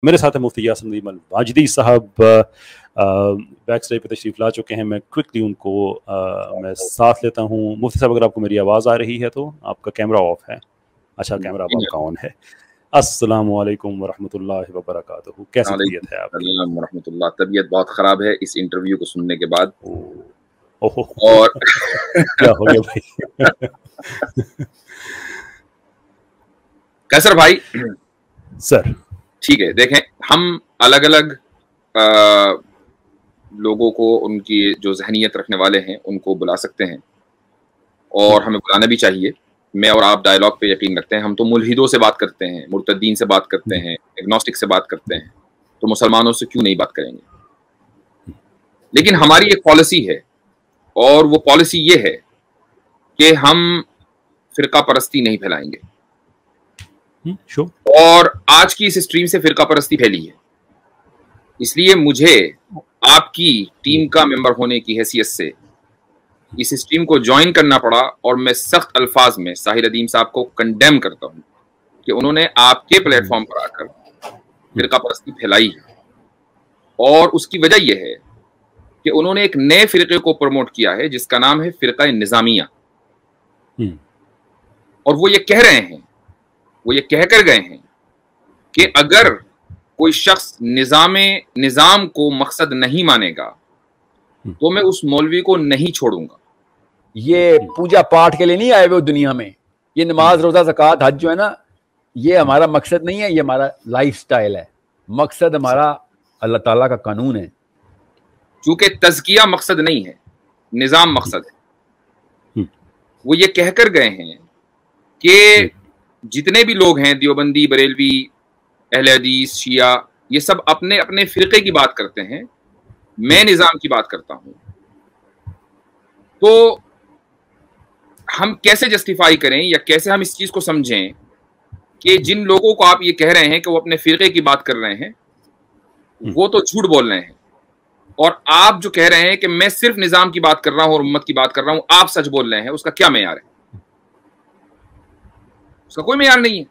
मेरे साथ है मुफ्ती यासिर नदीम अल-वाजिदी साहब, बैक स्टेज पे तशरीफ ला चुके हैं। मैं क्विकली उनको मैं साथ लेता हूँ। मुफ्ती साहब, अगर आपको मेरी आवाज़ आ रही है तो आपका कैमरा ऑफ है। अच्छा, कैमरा आपका ऑन है। अस्सलामु अलैकुम वरहमतुल्लाहि वबरकातुहू। कैसी तबीयत है आपकी? वरहमतुल्लाह। तबीयत बहुत ख़राब है इस इंटरव्यू को सुनने के बाद। ओहो, और क्या हो गया भाई? कैसर भाई सर, ठीक है, देखें, हम अलग अलग लोगों को, उनकी जो जहनीत रखने वाले हैं उनको बुला सकते हैं और हमें बुलाना भी चाहिए। मैं और आप डायलॉग पे यकीन रखते हैं। हम तो मुल्हिदों से बात करते हैं, मुर्तदीन से बात करते हैं, एग्नोस्टिक से बात करते हैं, तो मुसलमानों से क्यों नहीं बात करेंगे? लेकिन हमारी एक पॉलिसी है और वो पॉलिसी ये है कि हम फिरका परस्ती नहीं फैलाएंगे। और आज की इस स्ट्रीम से फिरका परस्ती फैली है, इसलिए मुझे आपकी टीम का मेंबर होने की हैसियत से इस स्ट्रीम को ज्वाइन करना पड़ा और मैं सख्त अल्फाज में साहिर अदीम साहब को कंडेम करता हूं कि उन्होंने आपके प्लेटफॉर्म पर आकर फिरका परस्ती फैलाई है। और उसकी वजह यह है कि उन्होंने एक नए फिरके को प्रमोट किया है जिसका नाम है फिरका निजामिया। और वो ये कह रहे हैं, वो ये कह कर गए हैं कि अगर कोई शख्स निजाम को मकसद नहीं मानेगा तो मैं उस मौलवी को नहीं छोड़ूंगा। ये पूजा पाठ के लिए नहीं आए हुए दुनिया में। ये नमाज, रोजा, ज़कात, हज जो है ना, ये हमारा मकसद नहीं है, ये हमारा लाइफस्टाइल है। मकसद हमारा अल्लाह ताला का कानून है। चूंकि तज़किया मकसद नहीं है, निजाम मकसद है। वो ये कहकर गए हैं कि जितने भी लोग हैं, देवबंदी, बरेलवी, अहले हदीस, शिया, ये सब अपने अपने फिरके की बात करते हैं, मैं निजाम की बात करता हूं। तो हम कैसे जस्टिफाई करें या कैसे हम इस चीज को समझें कि जिन लोगों को आप ये कह रहे हैं कि वो अपने फिरके की बात कर रहे हैं, वो तो झूठ बोल रहे हैं, और आप जो कह रहे हैं कि मैं सिर्फ निजाम की बात कर रहा हूं और उम्मत की बात कर रहा हूं, आप सच बोल रहे हैं। उसका क्या मेयार है? उसका कोई मेयार नहीं है।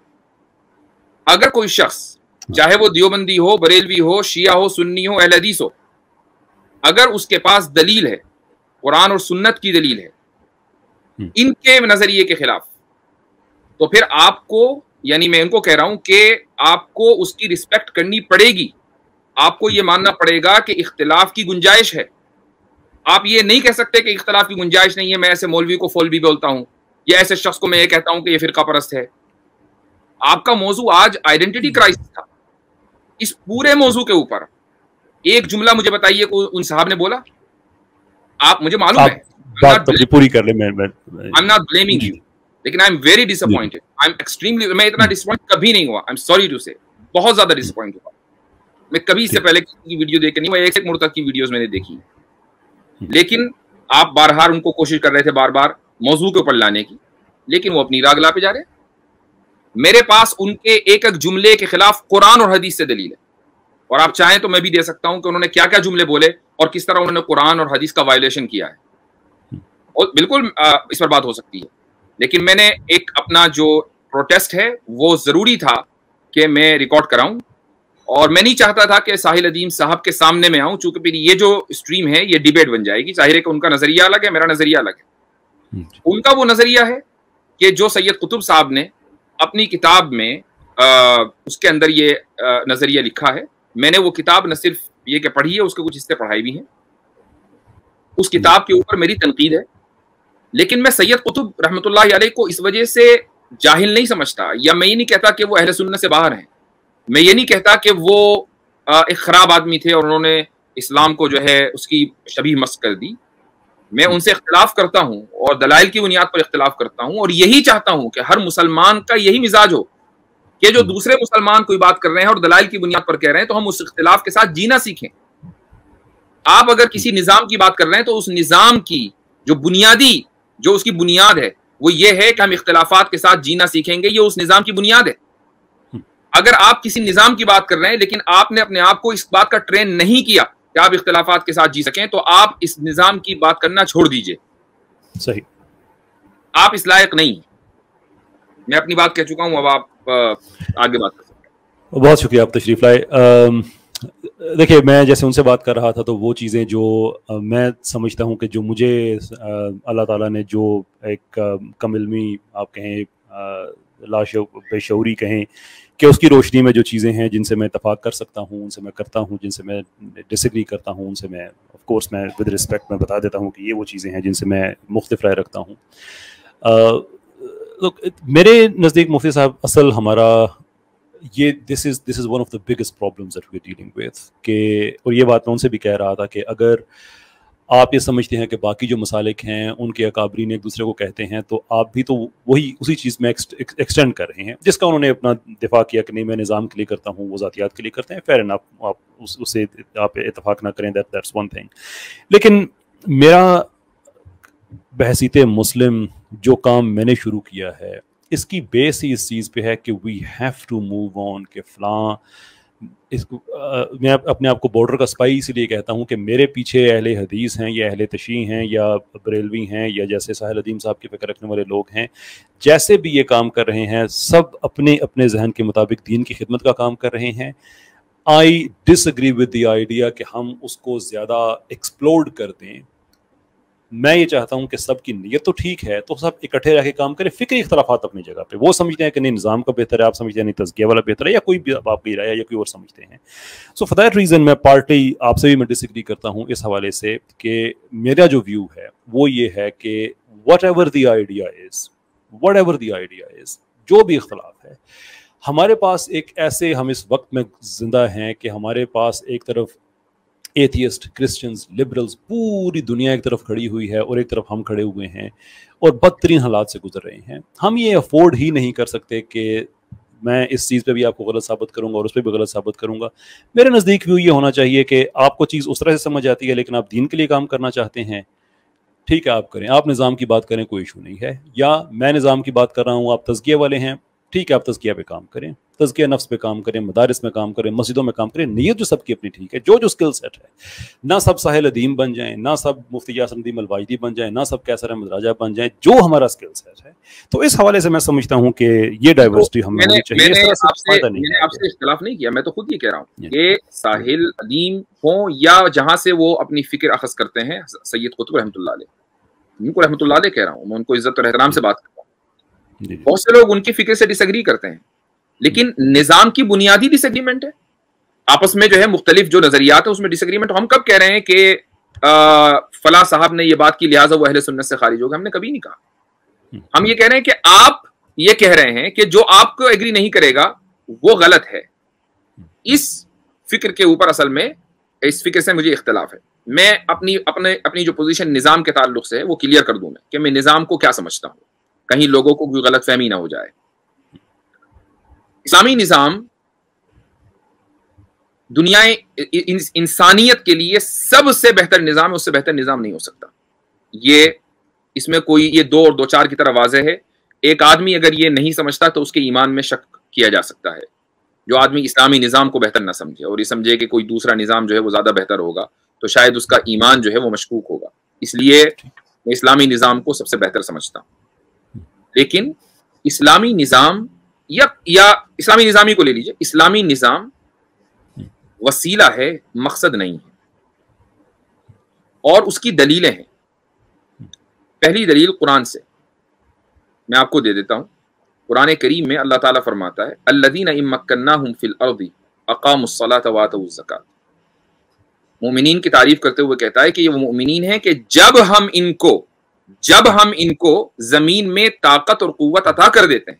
अगर कोई शख्स, चाहे वो देवबंदी हो, बरेलवी हो, शिया हो, सुन्नी हो, अहले हदीस हो, अगर उसके पास दलील है, कुरान और सुन्नत की दलील है इनके नजरिए के खिलाफ, तो फिर आपको, यानी मैं इनको कह रहा हूं कि आपको उसकी रिस्पेक्ट करनी पड़ेगी। आपको यह मानना पड़ेगा कि इख्तिलाफ की गुंजाइश है। आप ये नहीं कह सकते कि इख्तिलाफ की गुंजाइश नहीं है, मैं ऐसे मौलवी को फौलवी बोलता हूं या ऐसे शख्स को मैं ये कहता हूं कि ये फिरका परस्त है। आपका मौजू आज आइडेंटिटी क्राइसिस था। इस पूरे मौजू के ऊपर एक जुमला मुझे बताइए को उन साहब ने बोला। आप, मुझे मालूम है बात तो पूरी कर ले, I am not blaming you, लेकिन I am very disappointed. I am extremely, मैं इतना डिसअपॉइंट कभी नहीं हुआ। आई एम सॉरी टू से, बहुत ज्यादा डिसअपॉइंट हुआ। मैं कभी इससे पहले किसी की वीडियो देख के नहीं हुआ, एक मुर्तद की वीडियोस मैंने देखी, लेकिन आप बारहार उनको कोशिश कर रहे थे बार बार मौजू के ऊपर लाने की, लेकिन वो अपनी राग ला पे जा रहे हैं। मेरे पास उनके एक एक जुमले के खिलाफ कुरान और हदीस से दलील है, और आप चाहें तो मैं भी दे सकता हूं कि उन्होंने क्या क्या जुमले बोले और किस तरह उन्होंने कुरान और हदीस का वायलेशन किया है। और बिल्कुल इस पर बात हो सकती है, लेकिन मैंने एक अपना जो प्रोटेस्ट है वो जरूरी था कि मैं रिकॉर्ड कराऊं, और मैं नहीं चाहता था कि साहिल अदीम साहब के सामने में आऊं, चूंकि फिर ये जो स्ट्रीम है ये डिबेट बन जाएगी। जाहिर है कि उनका नजरिया अलग है, मेरा नजरिया अलग है। उनका वो नजरिया है कि जो सैयद कुतुब साहब ने अपनी किताब में उसके अंदर ये नजरिया लिखा है। मैंने वो किताब न सिर्फ ये कि पढ़ी है, उसके कुछ हिस्से पढ़ाई भी हैं। उस किताब के ऊपर मेरी तनकीद है, लेकिन मैं सैयद कुतुब रहमतुल्लाह अलैह को इस वजह से जाहिल नहीं समझता, या मैं ये नहीं कहता कि वो अहले सुन्नत से बाहर हैं। मैं ये नहीं कहता कि वो एक खराब आदमी थे और उन्होंने इस्लाम को जो है उसकी शबीह मस्क कर दी। मैं उनसे इख्तिलाफ करता हूं और दलाइल की बुनियाद पर इख्तिलाफ करता हूं, और यही चाहता हूं कि हर मुसलमान का यही मिजाज हो कि जो दूसरे मुसलमान कोई बात कर रहे हैं और दलाइल की बुनियाद पर कह रहे हैं तो हम उस इख्तिलाफ के साथ जीना सीखें। आप अगर किसी निजाम की बात कर रहे हैं तो उस निजाम की जो बुनियादी, जो उसकी बुनियाद है वो ये है कि हम इख्तिलाफात के साथ जीना सीखेंगे। ये उस निजाम की बुनियाद है। अगर आप किसी निजाम की बात कर रहे हैं लेकिन आपने अपने आप को इस बात का ट्रेन नहीं किया कि आप इख्तिलाफात के साथ जी सकें, तो आप इस निजाम की बात करना छोड़ दीजिए। सही, आप इस लायक नहीं। मैं अपनी बात कह चुका हूं, अब आप आगे बात कर सकते हैं। बहुत शुक्रिया आप तशरीफ़ लाए। देखिए, मैं जैसे उनसे बात कर रहा था तो वो चीज़ें जो मैं समझता हूँ कि जो मुझे अल्लाह ताला ने जो एक कम इल्मी आप कहें बेशऊरी कहें कि उसकी रोशनी में जो चीज़ें हैं जिनसे मैं इत्तफाक कर सकता हूँ उनसे मैं करता हूँ, जिनसे मैं डिसएग्री करता हूँ उनसे मैं ऑफ कोर्स मैं विद रिस्पेक्ट मैं बता देता हूँ कि ये वो चीज़ें हैं जिनसे मैं मुख्तलिफ राय रखता हूँ। मेरे नज़दीक मुफ्ती साहब असल हमारा ये this is one of the biggest problems that we are dealing with के, और ये बात मैं उनसे भी कह रहा था कि अगर आप ये समझते हैं कि बाकी जो मसालिक हैं उनके अकाबरीन एक दूसरे को कहते हैं तो आप भी तो वही उसी चीज़ में एक्सटेंड कर रहे हैं जिसका उन्होंने अपना दिफा किया कि नहीं मैं निज़ाम के लिए करता हूँ, वो ज़ातियात के लिए करते हैं। फेयर एनफ, आप उससे आप इतफाक़ ना करें, दैट्स वन थिंग। लेकिन मेरा बहसीत मुस्लिम जो काम मैंने शुरू किया है इसकी बेस ही इस चीज़ पे है कि we have to move on के फ़लाँ इसको मैं अपने आप को बॉर्डर का स्पाई इसीलिए कहता हूँ कि मेरे पीछे अहले हदीस हैं या अहले तशी हैं या बरेलवी हैं या जैसे साहिल अदीम साहब की फ़िक्र रखने वाले लोग हैं, जैसे भी ये काम कर रहे हैं सब अपने अपने जहन के मुताबिक दीन की खिदमत का काम कर रहे हैं। I disagree with the idea कि हम उसको ज़्यादा एक्सप्लोड कर दें। मैं ये चाहता हूँ कि सबकी नीयत तो ठीक है तो सब इकट्ठे रह के काम करें, फिक्री इख्तलाफात अपनी जगह पे। वो समझते हैं कि नहीं निज़ाम का बेहतर है, आप समझते हैं नहीं तज़किया वाला बेहतर है, या कोई भी आपकी राय या कोई और समझते हैं। सो फॉर दैट रीज़न मैं पार्टी आपसे भी मैं डिसएग्री करता हूँ इस हवाले से कि मेरा जो व्यू है वो ये है कि what ever the idea is, जो भी इख्तलाफ है, हमारे पास एक ऐसे हम इस वक्त में जिंदा हैं कि हमारे पास एक तरफ एथियस्ट, क्रिश्चियंस, लिबरल्स, पूरी दुनिया एक तरफ खड़ी हुई है और एक तरफ हम खड़े हुए हैं और बदतरीन हालात से गुजर रहे हैं। हम ये अफोर्ड ही नहीं कर सकते कि मैं इस चीज़ पे भी आपको गलत साबित करूंगा और उस पर भी गलत साबित करूंगा। मेरे नज़दीक व्यू ये होना चाहिए कि आपको चीज़ उस तरह से समझ आती है लेकिन आप दीन के लिए काम करना चाहते हैं, ठीक है आप करें, आप निज़ाम की बात करें, कोई इशू नहीं है। या मैं निज़ाम की बात कर रहा हूँ, आप तज़किया वाले हैं, ठीक है आप तज़किया पे काम करें, तज़किया नफ्स पे काम करें, मदारिस में काम करें, मस्जिदों में काम करें। नीयत जो सबकी अपनी ठीक है, जो स्किल सेट है, ना सब साहिल अदीम बन जाएं, ना सब मुफ्ती यासिर नदीम अल-वाहिदी बन जाएं, ना सब कैसर अहमद राजा बन जाएं, जो हमारा स्किल सेट है। तो इस हवाले से मैं समझता हूँ कि ये डाइवर्सिटी हमें होनी चाहिए। मैंने आपसे इख्तिलाफ नहीं किया, मैं तो खुद ये कह रहा हूँ कि साहिल अदीम हो या जहां से वो अपनी फिक्र अखज़ करते हैं, सैयद कुतुब रहमतुल्लाह अलैह, उनको रहमतुल्लाह अलैह कह रहा हूँ, मैं उनको इज्जत और एहतराम से बात करता हूँ। बहुत से लोग उनकी फिक्र से डिसएग्री करते हैं, लेकिन निजाम की बुनियादी डिसएग्रीमेंट है, आपस में जो है मुख्तलिफ जो नजरियात है उसमें डिसएग्रीमेंट। हम कब कह रहे हैं कि फला साहब ने ये बात की लिहाजा वो अहले सुन्नत से खारिज हो गए? हमने कभी नहीं कहा। हम ये कह रहे हैं कि आप ये कह रहे हैं कि जो आपको एग्री नहीं करेगा वो गलत है। इस फिक्र के ऊपर असल में इस फिक्र से मुझे इख्तिलाफ है। मैं अपनी जो पोजीशन निजाम के ताल्लुक से है वो क्लियर कर दूं मैं कि मैं निजाम को क्या समझता हूं, कहीं लोगों को कोई गलत फहमी ना हो जाए। इस्लामी निजाम दुनिया इंसानियत के लिए सबसे बेहतर निजाम है, उससे बेहतर निजाम नहीं हो सकता। ये इसमें कोई ये दो और दो चार की तरह वाज़ेह है। एक आदमी अगर ये नहीं समझता तो उसके ईमान में शक किया जा सकता है। जो आदमी इस्लामी निजाम को बेहतर ना समझे और ये समझे कि कोई दूसरा निजाम जो है वो ज्यादा बेहतर होगा तो शायद उसका ईमान जो है वो मशकूक होगा। इसलिए मैं इस्लामी निजाम को सबसे बेहतर समझता हूं। लेकिन इस्लामी निजाम या इस्लामी निजामी को ले लीजिए, इस्लामी निजाम वसीला है, मकसद नहीं है। और उसकी दलीलें हैं। पहली दलील कुरान से मैं आपको दे देता हूं। कुरान करीम में अल्लाह ताला फरमाता है अल्लज़ीना इम्मक्कन्नाहुम फिल अर्दी अक़ामुस्सलाता व आतउज़्ज़कात। मोमिनीन की तारीफ करते हुए कहता है कि ये वो मोमिनीन है कि जब हम इनको जमीन में ताकत और कुव्वत अता कर देते हैं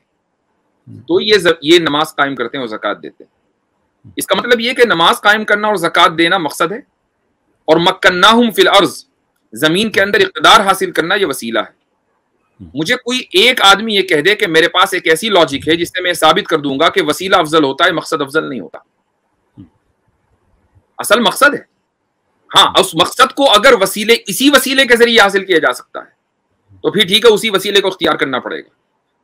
तो ये नमाज कायम करते हैं और ज़कात देते हैं। इसका मतलब ये कि नमाज कायम करना और ज़कात देना मकसद है और मक्कन्नाहुम फिल अर्ज़ जमीन के अंदर इक़्तिदार हासिल करना ये वसीला है। मुझे कोई एक आदमी ये कह दे कि मेरे पास एक ऐसी लॉजिक है जिससे मैं साबित कर दूंगा कि वसीला अफजल होता है, मकसद अफजल नहीं होता। असल मकसद है। हाँ, उस मकसद को अगर इसी वसीले के जरिए हासिल किया जा सकता है तो फिर ठीक है, उसी वसीले को इख्तियार करना पड़ेगा।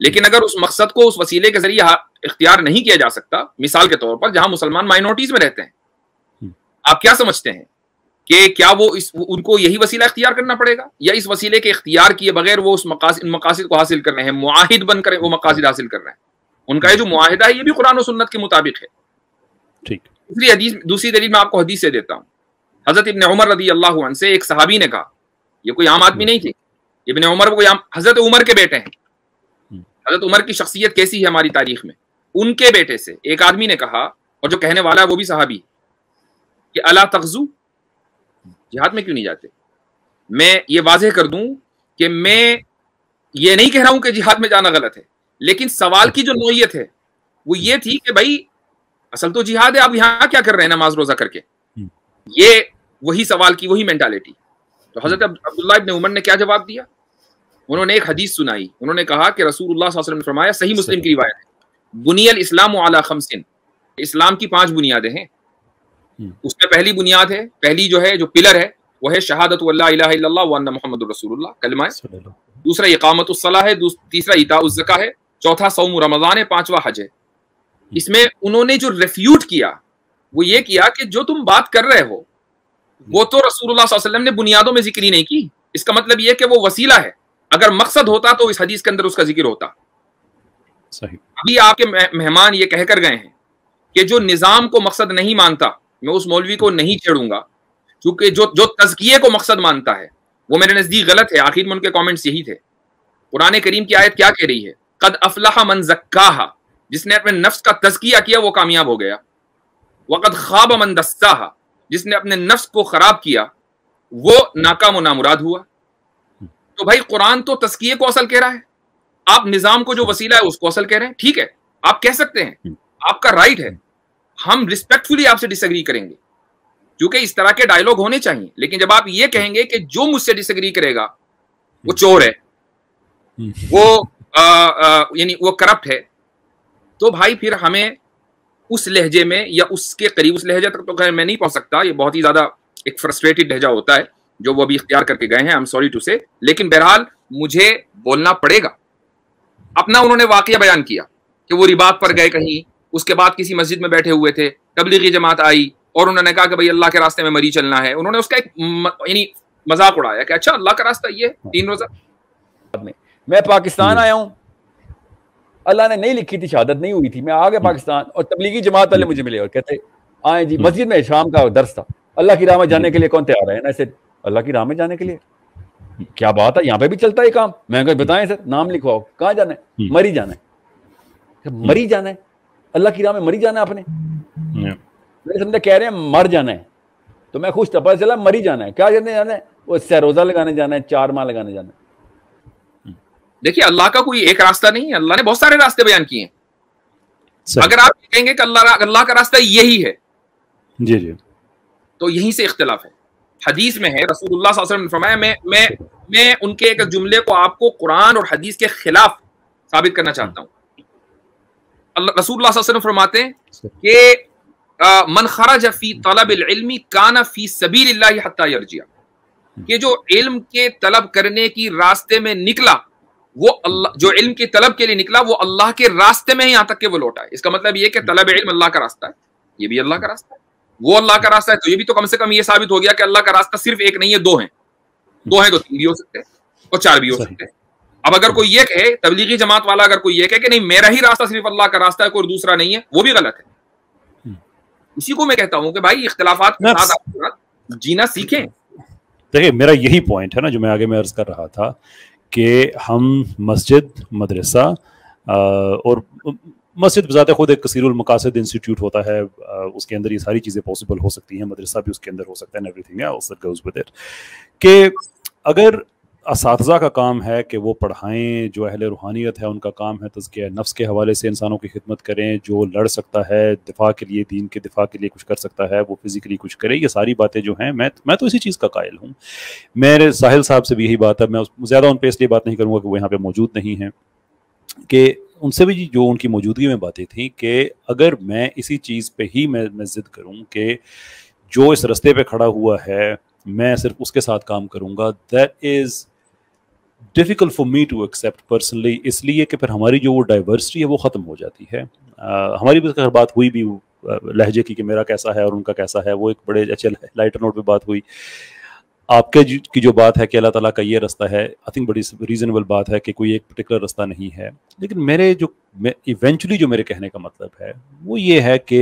लेकिन अगर उस मकसद को उस वसीले के जरिए इख्तियार नहीं किया जा सकता, मिसाल के तौर पर जहां मुसलमान माइनॉरिटीज में रहते हैं, आप क्या समझते हैं कि क्या उनको यही वसीला इख्तियार करना पड़ेगा या इस वसीले के इख्तियार किए बगैर वो उस मकासिद को हासिल कर रहे हैं, मुआहिद बनकर वो मकासिद हासिल कर रहे हैं? उनका ये जो मुआहिदा है ये भी कुरान और सुन्नत के मुताबिक है। ठीक। दूसरी दलील मैं आपको हदीस से देता हूँ। हजरत इब्न उमर रदी अल्लाह अन्हु से एक सहाबी ने कहा, ये कोई आम आदमी नहीं थे, इब्न उमर कोई आम, हजरत उमर के बेटे हैं। हजरत उमर की शख्सियत कैसी है हमारी तारीख में, उनके बेटे से एक आदमी ने कहा, और जो कहने वाला है वो भी सहाबी, कि अला तग़ज़ू, जिहाद में क्यों नहीं जाते। मैं ये वाज़ेह कर दूं कि मैं ये नहीं कह रहा हूं कि जिहाद में जाना गलत है, लेकिन सवाल की जो नौइयत है वो ये थी कि भाई असल तो जिहाद है, आप यहाँ क्या कर रहे हैं नमाज रोजा करके, ये वही सवाल की वही मेंटालिटी। तो हजरत अब्दुल्लाह इब्न उमर ने क्या जवाब दिया, उन्होंने एक हदीस सुनाई। उन्होंने कहा कि रसूलुल्लाह सल्लल्लाहु अलैहि वसल्लम ने फरमाया, सही मुस्लिम की रिवायत है, बुनियल इस्लाम अला खम्सिन, इस्लाम की 5 बुनियादें हैं। उसमें पहली बुनियाद है, पहली जो है, जो पिलर है, वो है शहादत अल्ला इलाहा इल्लल्लाह व अन्ना मुहम्मदुर रसूलुल्लाह, कलमा है। दूसरा इकामतुस सलाह है, तीसरा इताउज़ ज़का है, चौथा सौम रमज़ान है, 5वां हज है। इसमें उन्होंने जो रिफ्यूट किया वो ये किया कि जो तुम बात कर रहे हो वो तो रसूलुल्लाह सल्लल्लाहु अलैहि वसल्लम ने बुनियादों में जिक्र ही नहीं की। इसका मतलब ये कि वो वसीला है, अगर मकसद होता तो इस हदीस के अंदर उसका जिक्र होता। सही। अभी आपके मेहमान ये कहकर गए हैं कि जो निजाम को मकसद नहीं मानता, मैं उस मौलवी को नहीं छेड़ूंगा, क्योंकि जो तज़किये को मकसद मानता है वो मेरे नजदीक गलत है। आखिर में उनके कमेंट्स यही थे। कुरान करीम की आयत क्या कह रही है, कद अफलह मन ज़क्काहा, जिसने अपने नफ्स का तज़किया किया वो कामयाब हो गया। वक़द ख़ाब मन दस्साहा, जिसने अपने नफ्स को खराब किया वो नाकाम व नामुराद हुआ। तो भाई कुरान तो तज़किये को असल कह रहा है, आप निजाम को जो वसीला है उसको असल कह रहे हैं। ठीक है, आप कह सकते हैं, आपका राइट है, हम रिस्पेक्टफुली आपसे डिसएग्री करेंगे, क्योंकि इस तरह के डायलॉग होने चाहिए। लेकिन जब आप ये कहेंगे कि जो मुझसे डिसएग्री करेगा वो चोर है, वो यानी वो करप्ट है, तो भाई फिर हमें उस लहजे में या उसके करीब, उस लहजे तक तो खैर मैं नहीं पहुंच सकता, ये बहुत ही ज्यादा एक फ्रस्ट्रेटेड लहजा होता है जो वो अभी इख्तियार करके गए हैं, आई एम सॉरी टू से। लेकिन बहरहाल मुझे बोलना पड़ेगा। अपना उन्होंने वाकया बयान किया कि वो रिबात पर गए कहीं, उसके बाद किसी मस्जिद में बैठे हुए थे, तबलीगी जमात आई और उन्होंने कहा कि भाई अल्लाह के रास्ते में मरी चलना है। उन्होंने उसका एक यानी मजाक उड़ाया कि अच्छा अल्लाह का रास्ता ये 3 रोजा। मैं पाकिस्तान आया हूँ, अल्लाह ने नहीं लिखी थी, शहादत नहीं हुई थी, मैं आ गया पाकिस्तान और तबलीगी जमात वाले मुझे मिले और कहते आए जी, मस्जिद में शाम का दर्स था, अल्लाह की राह में जाने के लिए कौन तैयार है? ऐसे अल्लाह की राह में जाने के लिए क्या बात है, यहाँ पे भी चलता है काम। मैं कहा बताएं सर, नाम लिखवाओ, कहाँ जाना है? मरी जाना है। मरी जाना है, अल्लाह की राह में मरी जाना है आपने? मेरे समझे कह रहे हैं मर जाना है, तो मैं खुश था, पता चला मरी जाना है। क्या जाना है? वो रोजा लगाने जाना है, 4 माह लगाने जाना है। देखिए अल्लाह का कोई एक रास्ता नहीं है, अल्लाह ने बहुत सारे रास्ते बयान किए हैं। अगर आप कहेंगे कि अल्लाह का रास्ता यही है, जी जी, तो यहीं से इख्तिलाफ है। हदीस में है, रसूलुल्लाह सल्लल्लाहु अलैहि वसल्लम ने फरमाया, मैं उनके एक जुमले को आपको कुरान और हदीस के खिलाफ साबित करना चाहता हूँ। रसूलुल्लाह सल्लल्लाहु अलैहि वसल्लम फरमाते हैं कि मन खरज फी तलबिल इल्मी काना फी सबीलिल्लाहि हत्ता यरजिया, कि जो इल्म के तलब करने की रास्ते में निकला, वो अल्लाह, जो इल्म की तलब के लिए निकला वो अल्लाह के रास्ते में ही यहाँ तक कि वो लौटा है। इसका मतलब ये कि तलब इल्म अल्लाह का रास्ता है, ये भी अल्लाह का रास्ता है, वो अल्लाह का रास्ता है। तो ये भी तो कम से कम ये साबित हो गया कि अल्लाह का रास्ता सिर्फ एक नहीं है, 2 हैं। 2 हैं तो 3 भी हो सकते हैं और 4 भी हो सकते हैं। अब अगर कोई ये कहे, तबलीगी जमात वाला अगर कोई ये कहे कि नहीं मेरा ही रास्ता सिर्फ अल्लाह का रास्ता है, कोई दूसरा नहीं है, वो भी गलत है। इसी को मैं कहता हूं कि भाई इख्तिलाफात के साथ आप जीना सीखें। देखिए मेरा यही पॉइंट है ना, जो मैं आगे में अर्ज कर रहा था कि हम मस्जिद, मदरसा और मस्जिद बजाते खुद एक कसीरुल मकासद इंस्टीट्यूट होता है, उसके अंदर ये सारी चीज़ें पॉसिबल हो सकती हैं, मदरसा भी उसके अंदर हो सकता है, everything else that goes with it. कि अगर असातिज़ा का काम है कि वो पढ़ाएं, जो अहले रूहानियत है उनका काम है तज़किया नफ्स के हवाले से इंसानों की खिदमत करें, जो लड़ सकता है दिफा के लिए, दीन के दिफा के लिए कुछ कर सकता है वो फिज़िकली कुछ करे, ये सारी बातें जो हैं मैं तो इसी चीज़ का कायल हूँ। मेरे साहिल साहब से भी यही बात है, मैं ज़्यादा उन पर इसलिए बात नहीं करूँगा कि वो यहाँ पर मौजूद नहीं हैं, कि उनसे भी जो उनकी मौजूदगी में बातें थी कि अगर मैं इसी चीज़ पे ही मैं ज़िद करूँ कि जो इस रस्ते पे खड़ा हुआ है मैं सिर्फ उसके साथ काम करूँगा, that is difficult for me to accept personally, इसलिए कि फिर हमारी जो वो डाइवर्सिटी है वो ख़त्म हो जाती है। हमारी भी बात हुई भी लहजे की कि मेरा कैसा है और उनका कैसा है, वो एक बड़े अच्छे लाइटर नोट पे बात हुई। आपके की जो बात है कि अल्लाह ताला का ये रास्ता है, आई थिंक बड़ी रीज़नेबल बात है कि कोई एक पर्टिकुलर रास्ता नहीं है। लेकिन मेरे जो इवेंचुअली जो मेरे कहने का मतलब है वो ये है कि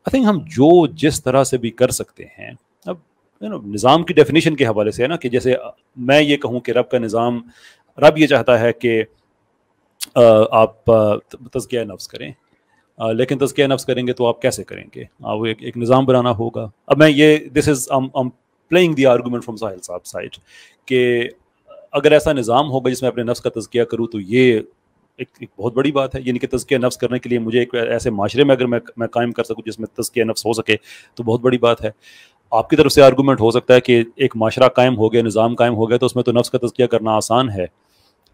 आई थिंक हम जो जिस तरह से भी कर सकते हैं, अब निज़ाम की डेफिनेशन के हवाले से है ना, कि जैसे मैं ये कहूँ कि रब का निज़ाम, रब ये चाहता है कि आप तज़किया नफ्स करें, लेकिन तज़किया नफ्स करेंगे तो आप कैसे करेंगे? आप एक निज़ाम बनाना होगा. अब मैं ये this is I'm playing the argument from साहिल साहब साइड कि अगर ऐसा निज़ाम होगा जिसमें अपने नफ्स का तज़किया करूँ तो ये एक बहुत बड़ी बात है. यानी कि तज़किया नफ्स करने के लिए मुझे एक ऐसे माशरे में अगर मैं कायम कर सकूँ जिसमें तज़किया नफ्स हो सके तो बहुत बड़ी बात है. आपकी तरफ से आर्गूमेंट हो सकता है कि एक माशरा कायम हो गया, निज़ाम कायम हो गया तो उसमें तो नफ्स का तज़किया करना आसान है.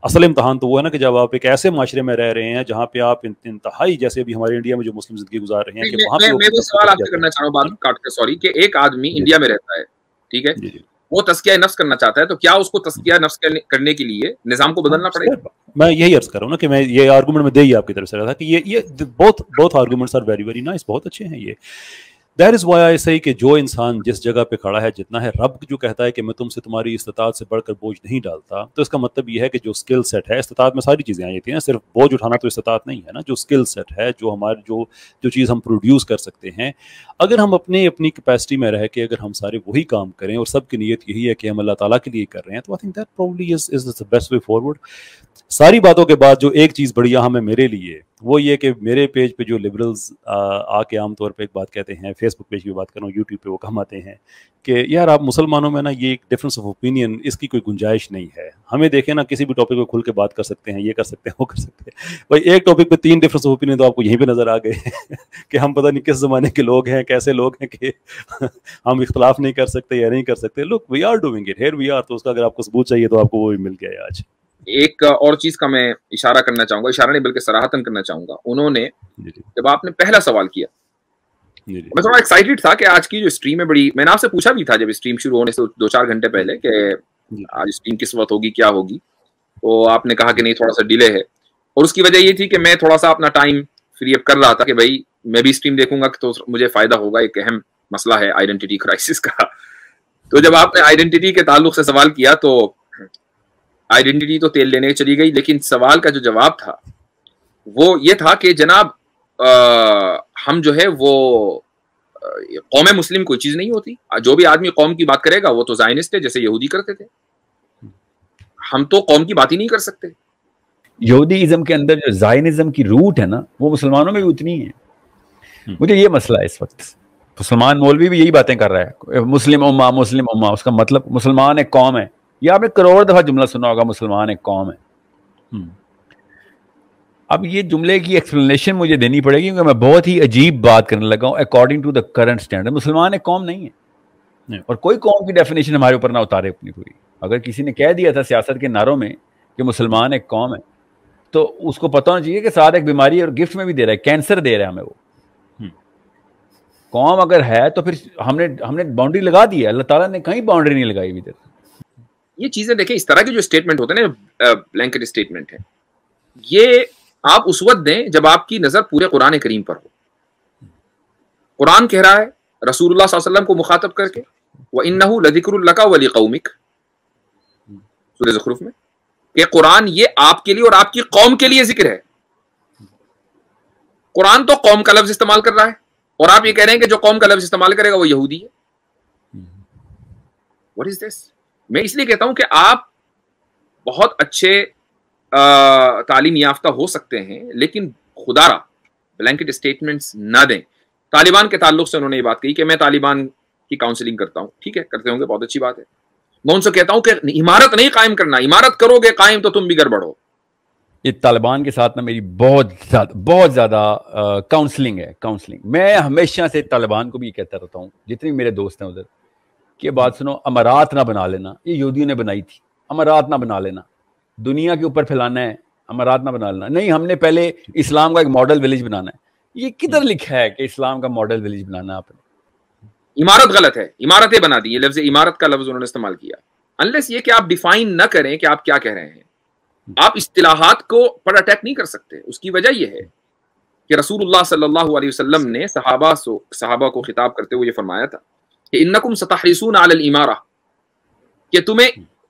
असल इम्तहान तो वो है ना कि जब आप एक ऐसे माशरे में रह रहे हैं जहाँ पे आप इंतहाई, जैसे अभी हमारे इंडिया में जो मुस्लिम जिंदगी गुजार रहे हैं, कि वहाँ पे मैं वो सवाल आपसे करना चाह रहा हूँ, बात काट के, सॉरी, कि एक आदमी इंडिया में रहता है, ठीक है, वो तज़किया नफ्स करना चाहता है, तो क्या उसको तज़किया नफ्स करने के लिए निज़ाम को बदलना पड़ेगा? मैं यही अर्ज कर रहा हूँ ना कि मैं ये आर्गूमेंट में दे ही आपकी तरफ से रहा था कि ये both arguments are very very nice, बहुत अच्छे हैं ये. दैट इज़ वाई आई से कि जो इंसान जिस जगह पे खड़ा है, जितना है, रब जो कहता है कि मैं तुमसे तुम्हारी इस्तिताअत से बढ़कर बोझ नहीं डालता, तो इसका मतलब ये है कि जो स्किल सेट है, इस्तिताअत में सारी चीज़ें आ जाती हैं, सिर्फ बोझ उठाना तो इस्तिताअत नहीं है ना. जो स्किल सेट है, जो हमारे जो चीज़ हम प्रोड्यूस कर सकते हैं, अगर हम अपनी कैपेसिटी में रह के अगर हम सारे वही काम करें और सबकी नीयत यही है कि हम अल्लाह ताला के लिए कर रहे हैं, तो I think that probably is the best way forward. सारी बातों के बाद जो एक चीज़ बड़ी अहम है मेरे लिए, वो ये कि मेरे पेज पे जो लिबरल्स आके आमतौर पे एक बात कहते हैं, फेसबुक पेज की बात कर रहा हूँ, यूट्यूब पे वो कम आते हैं कि यार आप मुसलमानों में ना ये एक डिफरेंस ऑफ ओपिनियन, इसकी कोई गुंजाइश नहीं है. हमें देखें ना, किसी भी टॉपिक पे खुल के बात कर सकते हैं, ये कर सकते हैं, वो कर सकते हैं. भाई एक टॉपिक पे 3 डिफरेंस ऑफ ओपिनियन तो आपको यहीं पे नजर आ गए कि हम पता नहीं किस ज़माने के लोग हैं, कैसे लोग हैं कि हम इख्तलाफ नहीं कर सकते या नहीं कर सकते. Look, we are doing it, here we are. तो उसका अगर आपको सबूत चाहिए तो आपको वो भी मिल गया है आज. एक और चीज का मैं इशारा करना चाहूंगा, इशारा नहीं बल्कि सराहतन करना चाहूंगा. उन्होंने जब आपने पहला सवाल किया, मैं थोड़ा एक्साइटेड था कि आज की जो स्ट्रीम है बड़ी, मैंने आपसे पूछा भी था जब स्ट्रीम शुरू होने से 2-4 घंटे पहले कि आज स्ट्रीम किस वक्त होगी, क्या होगी, तो आपने कहा कि नहीं थोड़ा सा डिले है. और उसकी वजह ये थी कि मैं थोड़ा सा अपना टाइम फ्री अप कर रहा था कि भाई मैं भी स्ट्रीम देखूंगा तो मुझे फायदा होगा. एक अहम मसला है आइडेंटिटी क्राइसिस का. तो जब आपने आइडेंटिटी के ताल्लुक से सवाल किया तो आइडेंटिटी तो तेल लेने चली गई, लेकिन सवाल का जो जवाब था वो ये था कि जनाब हम जो है वो कौम मुस्लिम कोई चीज नहीं होती. जो भी आदमी कौम की बात करेगा वो तो ज़ायनिस्ट है, जैसे यहूदी करते थे. हम तो कौम की बात ही नहीं कर सकते. यहूदीइज्म के अंदर जो ज़ायनिज्म की रूट है ना, वो मुसलमानों में भी उतनी है. मुझे ये मसला है इस वक्त. मुसलमान मौलवी भी यही बातें कर रहा है, मुस्लिम उम्मा. उसका मतलब मुसलमान एक कौम है. ये आपने करोड़ दफा जुमला सुना होगा, मुसलमान एक कौम है. अब ये जुमले की एक्सप्लेनेशन मुझे देनी पड़ेगी क्योंकि मैं बहुत ही अजीब बात करने लगा हूं. According to the current standard मुसलमान एक कौम नहीं है, और कोई कौम की डेफिनेशन हमारे ऊपर ना उतारे अपनी पूरी. अगर किसी ने कह दिया था सियासत के नारों में कि मुसलमान एक कौम है, तो उसको पता होना चाहिए कि साथ एक बीमारी और गिफ्ट में भी दे रहा है, कैंसर दे रहा है हमें वो. कौम अगर है तो फिर हमने बाउंड्री लगा दी है. अल्लाह ताला ने कहीं बाउंड्री नहीं लगाई अभी तक. ये चीजें देखें, इस तरह के जो स्टेटमेंट होते हैं ना, ब्लैंकेट स्टेटमेंट है, ये आप उस वक्त दें जब आपकी नजर पूरे कुरान करीम पर हो. कुरान कह रहा है रसूलुल्लाह सल्लल्लाहु अलैहि वसल्लम को मुखातब करके, व इन्नहु लज़िक्रुल लका व लिक़ौमिक, सूरह ज़ुखरुफ में, कि कुरान ये आपके लिए और आपकी कौम के लिए जिक्र है. कुरान तो कौम का लफ्ज इस्तेमाल कर रहा है और आप ये कह रहे हैं कि जो कौम का लफ्ज इस्तेमाल करेगा वो यहूदी है. What is this? मैं इसलिए कहता हूं कि आप बहुत अच्छे तालीम याफ्ता हो सकते हैं, लेकिन खुदारा ब्लैंकेट स्टेटमेंट्स ना दें. तालिबान के ताल्लुक से उन्होंने ये बात कही कि मैं तालिबान की काउंसलिंग करता हूं. ठीक है, करते होंगे, बहुत अच्छी बात है. मैं उनसे कहता हूं कि इमारत नहीं कायम करना, इमारत करोगे कायम तो तुम भी गड़बड़ हो. ये तालिबान के साथ ना मेरी बहुत ज्यादा काउंसलिंग है. काउंसलिंग मैं हमेशा से तालिबान को भी कहता रहता हूँ, जितने मेरे दोस्त हैं उधर, कि बात सुनो, अमारात ना बना लेना. ये यहूदियों ने बनाई थी. अमारात ना बना लेना, दुनिया के ऊपर फैलाना है. अमारात ना बना लेना. नहीं, हमने पहले इस्लाम का एक मॉडल विलेज बनाना है. ये किधर लिखा है कि इस्लाम का मॉडल विलेज बनाना? आपने इमारत गलत है, इमारतें बना दी. ये लफ्ज इमारत का लफ्ज उन्होंने इस्तेमाल किया. अनलेस ये कि आप डिफाइन न करें कि आप क्या कह रहे हैं, आप इस्तिलाहात को पर अटैक नहीं कर सकते. उसकी वजह यह है कि रसूलुल्लाह सल्लल्लाहु अलैहि वसल्लम ने सहाबा को खिताब करते हुए फरमाया था कि इन्नकुम सतहरिसून अलल इमारा, कि तुम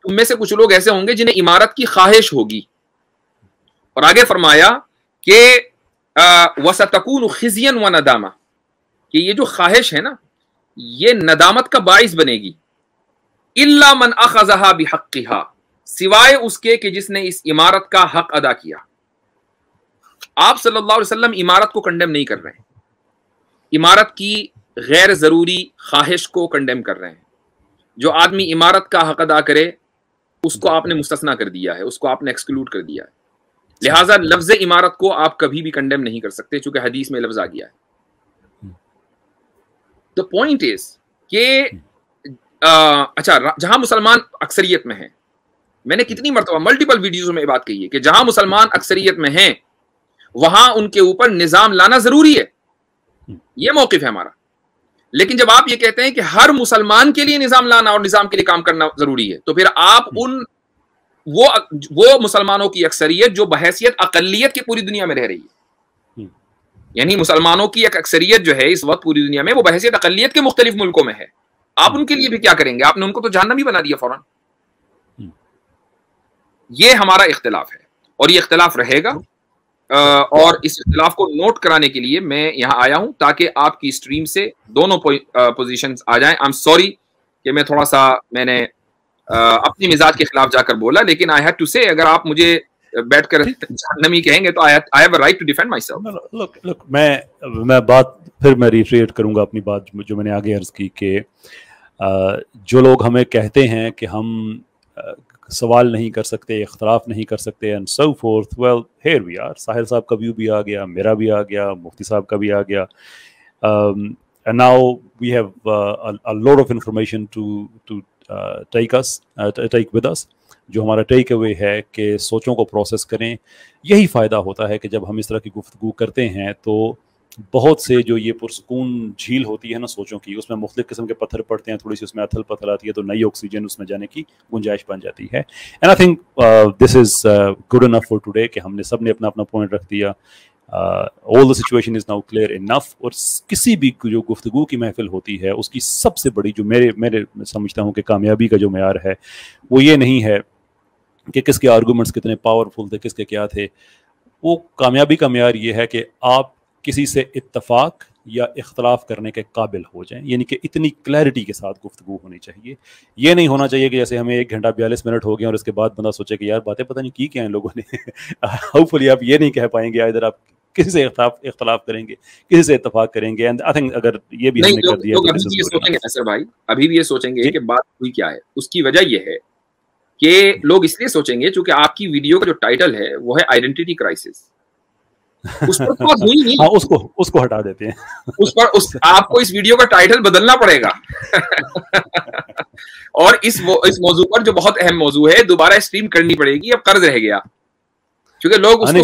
में से कुछ लोग ऐसे होंगे जिन्हें इमारत की ख्वाहिश होगी. और आगे फरमाया कि वसतकून खिज़यन व नदामा, کہ یہ جو خواہش ہے نا یہ ندامت کا باعث بنے گی. الا من اخذها بحقها, سوائے اس کے کہ جس نے اس عمارت کا حق ادا کیا. آپ صلی اللہ علیہ وسلم عمارت کو کنڈیم نہیں کر رہے ہیں, عمارت کی غیر ضروری خواہش کو کنڈیم کر رہے ہیں. جو آدمی عمارت کا حق ادا کرے اس کو آپ نے مستثنا کر دیا ہے, اس کو آپ نے ایکسکلوڈ کر دیا ہے. لہٰذا لفظ عمارت کو آپ کبھی بھی کنڈیم نہیں کر سکتے چونکہ حدیث میں لفظ آ گیا ہے. دا پوائنٹ از کہ اچھا جہاں مسلمان اکثریت میں ہیں, میں نے کتنی مرتبہ ملٹیپل ویڈیوز میں بات کہی ہے کہ جہاں مسلمان اکثریت میں ہیں وہاں ان کے اوپر نظام لانا ضروری ہے, یہ موقف ہے ہمارا. لیکن جب آپ یہ کہتے ہیں کہ ہر مسلمان کے لیے نظام لانا اور نظام کے لیے کام کرنا ضروری ہے, تو پھر آپ وہ مسلمانوں کی اکثریت جو بحیثیت اقلیت کی پوری دنیا میں رہ رہی ہے, یعنی مسلمانوں کی ایک اکثریت جو ہے اس وقت پوری دنیا میں وہ بحیثیت اقلیت کے مختلف ملکوں میں ہے, آپ ان کے لیے بھی کیا کریں گے؟ آپ نے ان کو تو جہنمی بنا دیا فوراً. یہ ہمارا اختلاف ہے اور یہ اختلاف رہے گا, اور اس اختلاف کو نوٹ کرانے کے لیے میں یہاں آیا ہوں تاکہ آپ کی اسٹریم سے دونوں پوزیشنز آ جائیں. آئی ایم سوری کہ میں تھوڑا سا میں نے اپنی مزاج کے خلاف جا کر بولا, لیکن آئی ہیڈ ٹو سے اگر آپ مجھے بیٹھ کر جہنمی کہیں گے تو I have a right to defend myself. لک میں بات پھر میں ریٹریٹ کروں گا اپنی بات جو میں نے آگے عرض کی کہ جو لوگ ہمیں کہتے ہیں کہ ہم سوال نہیں کر سکتے, اختلاف نہیں کر سکتے and so forth, well here we are. Sahil Sahib کا ویو بھی آ گیا, میرا بھی آ گیا, مفتی صاحب کا بھی آ گیا. And now we have a lot of information to take with us. جو ہمارا ٹیک اوے ہے کہ سوچوں کو پروسیس کریں. یہی فائدہ ہوتا ہے کہ جب ہم اس طرح کی گفتگو کرتے ہیں تو بہت سے جو یہ پرسکون جھیل ہوتی ہے نا سوچوں کی, اس میں مختلف قسم کے پتھر پڑتے ہیں, تھوڑی سی اس میں اتھل پتھر آتی ہے تو نئی آکسیجن اس میں جانے کی گنجائش بن جاتی ہے. And I think this is good enough for today کہ ہم نے سب نے اپنا اپنا پوائنٹ رکھ دیا. all the situation is now clear enough. اور کسی بھی جو گفتگو کی محفل ہوتی ہے اس کی سب سے بڑی جو میرے سمجھتا ہوں کہ کامیابی کا جو معیار ہے وہ یہ نہیں ہے کہ کس کے آرگومنٹس کتنے پاورفل تھے, کس کے کیا تھے. وہ کامیابی کا معیار یہ ہے کہ آپ کسی سے اتفاق یا اختلاف کرنے کے قابل ہو جائیں, یعنی کہ اتنی کلیئرٹی کے ساتھ گفتگو ہونی چاہیے. یہ نہیں ہونا چاہیے کہ جیسے ہمیں 1 گھنٹہ 42 منٹ ہو گئے اور اس کے بعد بندہ سوچے کہ یار باتیں پتہ نہیں کی کیا ہیں لوگوں نے. ہوپ فلی آپ یہ نہیں کہہ پائیں گے, ادھر آپ کسی سے اختلاف کریں گے, کسی سے اتفاق کریں گے. اینڈ آئی تھنک اگر یہ بھی ہم نے کر دیا ابھی بھی یہ سوچیں گے کہ بات ہوئی کیا ہے. اس کی وجہ یہ ہے کہ لوگ اس لیے سوچیں گے چونکہ آپ کی ویڈیو کا جو ٹائٹل ہے وہ ہے آئیڈینٹی کرائسس. اس پر بات ہوئی نہیں, ہاں اس کو ہٹا دیتے ہیں. اس پر آپ کو اس ویڈیو کا ٹائٹل بدلنا پڑے گا. اور اس موضوع پر جو بہت اہم موضوع ہے دوبارہ اسٹریم کرنی پڑے گی. اب قرض رہ گیا کیونکہ لوگ اس کو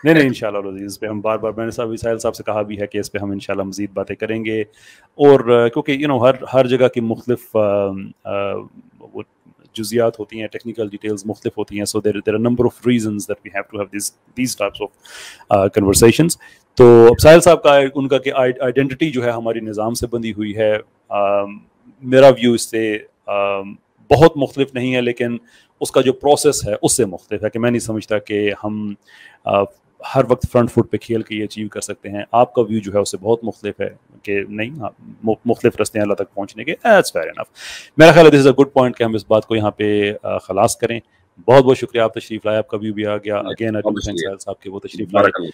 نہیں انشاءاللہ اس پہ ہم بار میں نے ساحل صاحب سے کہا بھی ہے کہ اس پہ ہم انشاءاللہ مزید باتیں کریں گے. اور کیونکہ ہر جگہ کی مختلف جزیات ہوتی ہیں, ٹیکنیکل ڈیٹیلز مختلف ہوتی ہیں. سو there are number of reasons that we have to have these types of conversations. تو ساحل صاحب کا ان کا کہ آئیڈینٹی جو ہے ہماری نظام سے بندھی ہوئی ہے. میرا ویو اس سے بہت مختلف نہیں ہے, لیکن اس کا جو پروسیس ہے اس سے مختلف ہے کہ میں نہیں سمجھتا کہ ہم ہر وقت فرنٹ فٹ پہ کھیل کے یہ اچیو کر سکتے ہیں. آپ کا ویو جو ہے اس سے بہت مختلف ہے کہ نہیں, مختلف رستے ہیں اللہ تک پہنچنے کے. That's fair enough. میرا خیال ہے دس از اے گڈ پوائنٹ کہ ہم اس بات کو یہاں پہ خلاص کریں. بہت بہت شکریہ, آپ تشریف لائے, آپ کا ویو بھی آ گیا. اگین صاحب کے وہ تشریف لائے.